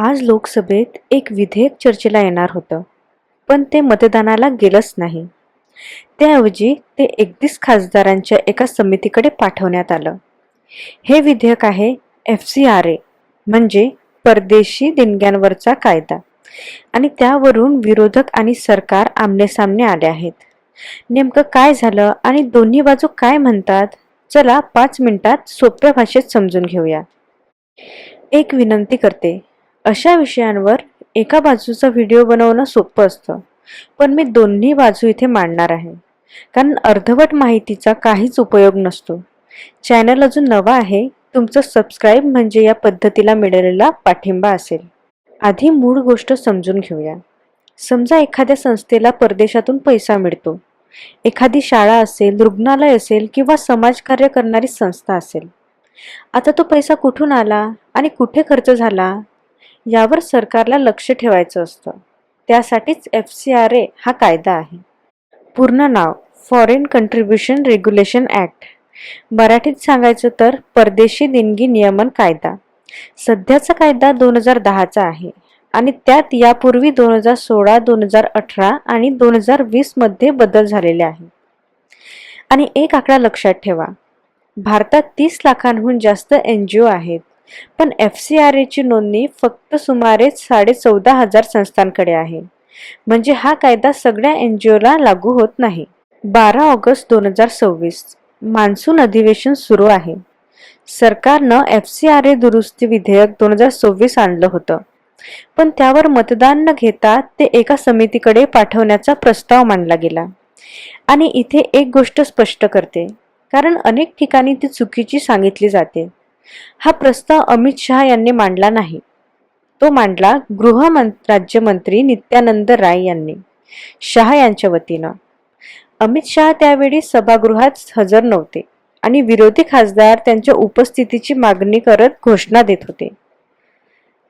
आज लोकसभेत एक विधेयक चर्चेला येणार होतं, पण ते मतदानाला गेलंच नाही. त्याऐवजी ते 31 खासदारांच्या एका समितीकडे पाठवण्यात आलं. हे विधेयक आहे FCRA म्हणजे परदेशी देणग्यांवरचा कायदा आणि त्यावरून विरोधक आणि सरकार आमनेसामने आले आहेत. नेमकं काय झालं आणि दोन्ही बाजू काय म्हणतात? चला 5 मिनिटात सोप्या भाषेत समजून घेऊया. एक विनंती करते, अशा विषयांवर एका बाजूचा व्हिडिओ बनवणं सोपं असतं, पण मी दोन्ही बाजू इथे मांडणार आहे, कारण अर्धवट माहितीचा काहीच उपयोग नसतो. चॅनल अजून नवा आहे, तुमचं सबस्क्राईब म्हणजे या पद्धतीला मिळालेला पाठिंबा असेल. आधी मूळ गोष्ट समजून घेऊया. समजा एखाद्या संस्थेला परदेशातून पैसा मिळतो. एखादी शाळा असेल, रुग्णालय असेल किंवा समाजकार्य करणारी संस्था असेल. आता तो पैसा कुठून आला आणि कुठे खर्च झाला यावर सरकारला लक्ष ठेवायचं असतं. त्यासाठीच FCRA हा कायदा आहे. पूर्ण नाव फॉरेन कंट्रीब्युशन रेग्युलेशन ॲक्ट. मराठीत सांगायचं तर परदेशी देणगी नियमन कायदा. सध्याचा कायदा 2010चा आहे आणि त्यात यापूर्वी 2016, 2018 आणि 2020 मध्ये बदल झालेले आहे. आणि एक आकडा लक्षात ठेवा, भारतात 30 लाखांहून जास्त NGO आहेत, पण FCRA ची नोंदणी फक्त सुमारे 14,500 संस्थांकडे आहे. म्हणजे हा कायदा सगळ्या NGOला लागू होत नाही. 12 ऑगस्ट 2026 मान्सून अधिवेशन सुरू आहे. सरकारनं FCRA दुरुस्ती विधेयक 2026 आणलं होतं, पण त्यावर मतदान न घेता ते एका समितीकडे पाठवण्याचा प्रस्ताव मांडला गेला. आणि इथे एक गोष्ट स्पष्ट करते, कारण अनेक ठिकाणी ती चुकीची सांगितली जाते. हा प्रस्ताव अमित शहा यांनी मांडला नाही, तो मांडला राज्यमंत्री नित्यानंद राय यांनी, शहा यांच्या वतीनं. अमित शहा त्यावेळी सभागृहात हजर नव्हते आणि विरोधी खासदार त्यांच्या उपस्थितीची मागणी करत घोषणा देत होते.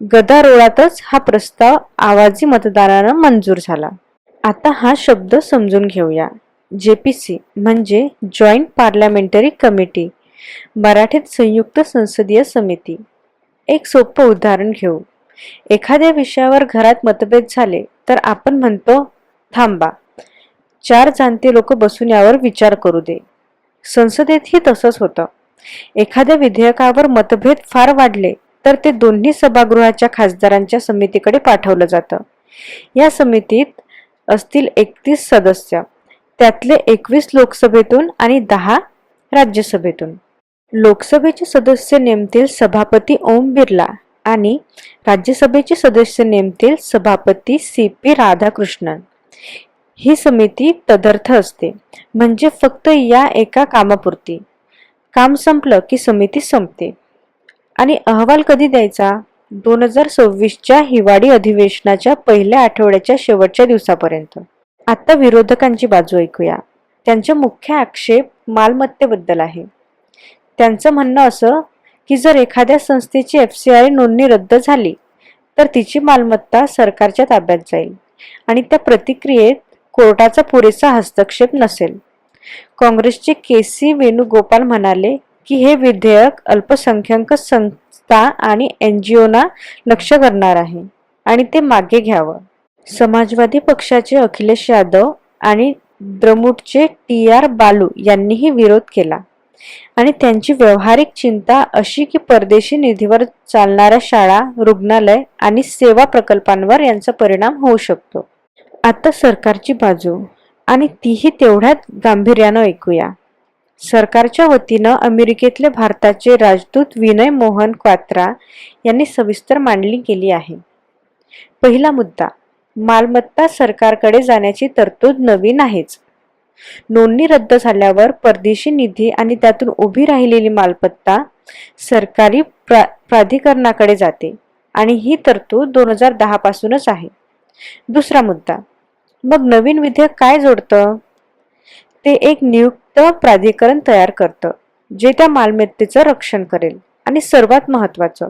गदारोळातच हा प्रस्ताव आवाजी मतदानानं मंजूर झाला. आता हा शब्द समजून घेऊया. JPC म्हणजे जॉईंट पार्लमेंटरी कमिटी, मराठीत संयुक्त संसदीय समिती. एक सोपं उदाहरण घेऊ. एखाद्या विषयावर घरात मतभेद झाले तर आपण म्हणतो, थांबा, 4 जाणते लोक बसून यावर विचार करू दे. संसदेतही तसंच होतं. एखाद्या विधेयकावर मतभेद फार वाढले तर ते दोन्ही सभागृहाच्या खासदारांच्या समितीकडे पाठवलं जातं. या समितीत असतील 31 सदस्य, त्यातले 21 लोकसभेतून आणि 10 राज्यसभेतून. लोकसभेचे सदस्य नेमतील सभापती ओम बिर्ला आणि राज्यसभेचे सदस्य नेमतील सभापती CP राधाकृष्णन. ही समिती तदर्थ असते, म्हणजे फक्त या एका कामापुरती. काम संपलं की समिती संपते. आणि अहवाल कधी द्यायचा? 2026च्या हिवाळी अधिवेशनाच्या पहिल्या आठवड्याच्या शेवटच्या दिवसापर्यंत. आता विरोधकांची बाजू ऐकूया. त्यांचा मुख्य आक्षेप मालमत्तेबद्दल आहे. त्यांचं म्हणणं असं की जर एखाद्या संस्थेची FCRA नोंदणी रद्द झाली तर तिची मालमत्ता सरकारच्या ताब्यात जाईल आणि त्या प्रतिक्रियेत कोर्टाचा पुरेसा हस्तक्षेप नसेल. काँग्रेसचे KC वेणुगोपाल म्हणाले की हे विधेयक अल्पसंख्याक संस्था आणि NGOना लक्ष्य करणार आहे आणि ते मागे घ्यावं. समाजवादी पक्षाचे अखिलेश यादव आणि द्रमुकचे TR बालू यांनीही विरोध केला आणि त्यांची व्यावहारिक चिंता अशी की परदेशी निधीवर चालणाऱ्या शाळा, रुग्णालय आणि सेवा प्रकल्पांवर यांचा परिणाम होऊ शकतो. आता सरकारची बाजू, आणि तीही तेवढ्याच गांभीर्यानं ऐकूया. सरकारच्या वतीनं अमेरिकेतले भारताचे राजदूत विनय मोहन क्वात्रा यांनी सविस्तर मांडणी केली आहे. पहिला मुद्दा, मालमत्ता सरकारकडे जाण्याची तरतूद नवीन आहेच. नोंदणी रद्द झाल्यावर परदेशी निधी आणि त्यातून उभी राहिलेली मालमत्ता सरकारी प्राधिकरणाकडे जाते आणि ही तरतूद 2010 पासूनच आहे. दुसरा मुद्दा, मग नवीन विधेयक काय जोडतं? ते एक नियुक्त प्राधिकरण तयार करतं जे त्या मालमत्तेचं रक्षण करेल आणि सर्वात महत्त्वाचं,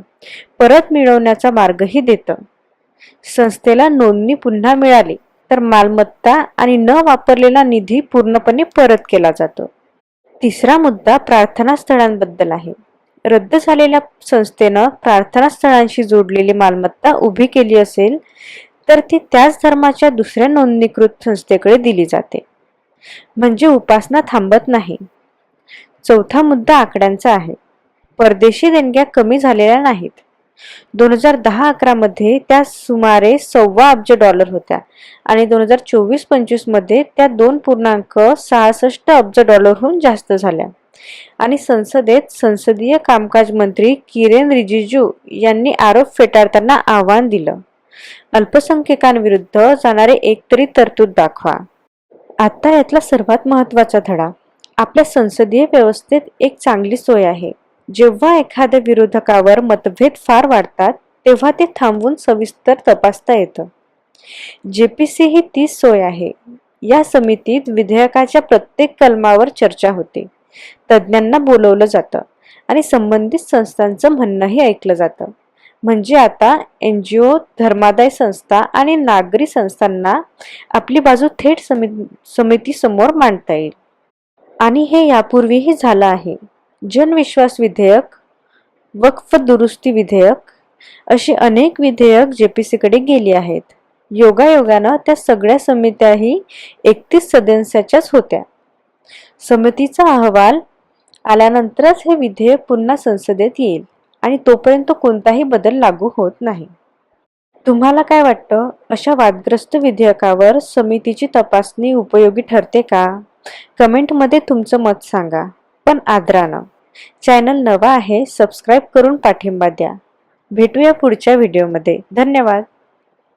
परत मिळवण्याचा मार्गही देतं. संस्थेला नोंदणी पुन्हा मिळाली तर मालमत्ता आणि न वापरलेला निधी पूर्णपणे परत केला जातो. तिसरा मुद्दा प्रार्थना स्थळांबद्दल आहे. रद्द झालेल्या संस्थेनं प्रार्थनास्थळांशी जोडलेली मालमत्ता उभी केली असेल तर ती त्याच धर्माच्या दुसऱ्या नोंदणीकृत संस्थेकडे दिली जाते, म्हणजे उपासना थांबत नाही. चौथा मुद्दा आकड्यांचा आहे. परदेशी देणग्या कमी झालेल्या नाहीत. 2010-11 मध्ये त्या सुमारे $1.25 अब्ज होत्या आणि 2024-25 मध्ये त्या 2.66 अब्ज हून जास्त झाल्या. आणि संसदेत संसदीय कामकाज मंत्री किरेन रिजिजू यांनी आरोप फेटाळताना आव्हान दिलं, अल्पसंख्याकांविरुद्ध जाणारे एकतरी तरतूद दाखवा. आता यातला सर्वात महत्त्वाचा धडा, आपल्या संसदीय व्यवस्थेत एक चांगली सोय आहे. जेव्हा एखाद्या विरोधकावर मतभेद फार वाढतात तेव्हा ते थांबवून सविस्तर तपासता येतं. जेपीसी ही तीच सोय आहे. या समितीत विधेयकाच्या प्रत्येक कलमावर चर्चा होते, तज्ज्ञांना बोलवलं जातं आणि संबंधित संस्थांचं म्हणणंही ऐकलं जातं. म्हणजे आता NGO, धर्मादाय संस्था आणि नागरी संस्थांना आपली बाजू थेट समितीसमोर मांडता येईल. आणि हे यापूर्वीही झालं आहे. जनविश्वास विधेयक, वक्फ दुरुस्ती विधेयक अशी अनेक विधेयक जेपीसीकडे गेली आहेत. योगायोगानं त्या सगळ्या समित्याही 31 सदस्याच्याच होत्या. समितीचा अहवाल आल्यानंतरच हे विधेयक पुन्हा संसदेत येईल आणि तोपर्यंत कोणताही बदल लागू होत नाही. तुम्हाला काय वाटतं, अशा वादग्रस्त विधेयकावर समितीची तपासणी उपयोगी ठरते का? कमेंटमध्ये तुमचं मत सांगा, पण आदरानं. चॅनल नवा आहे, सबस्क्राईब करून पाठिंबा द्या. भेटूया पुढच्या व्हिडिओमध्ये. धन्यवाद.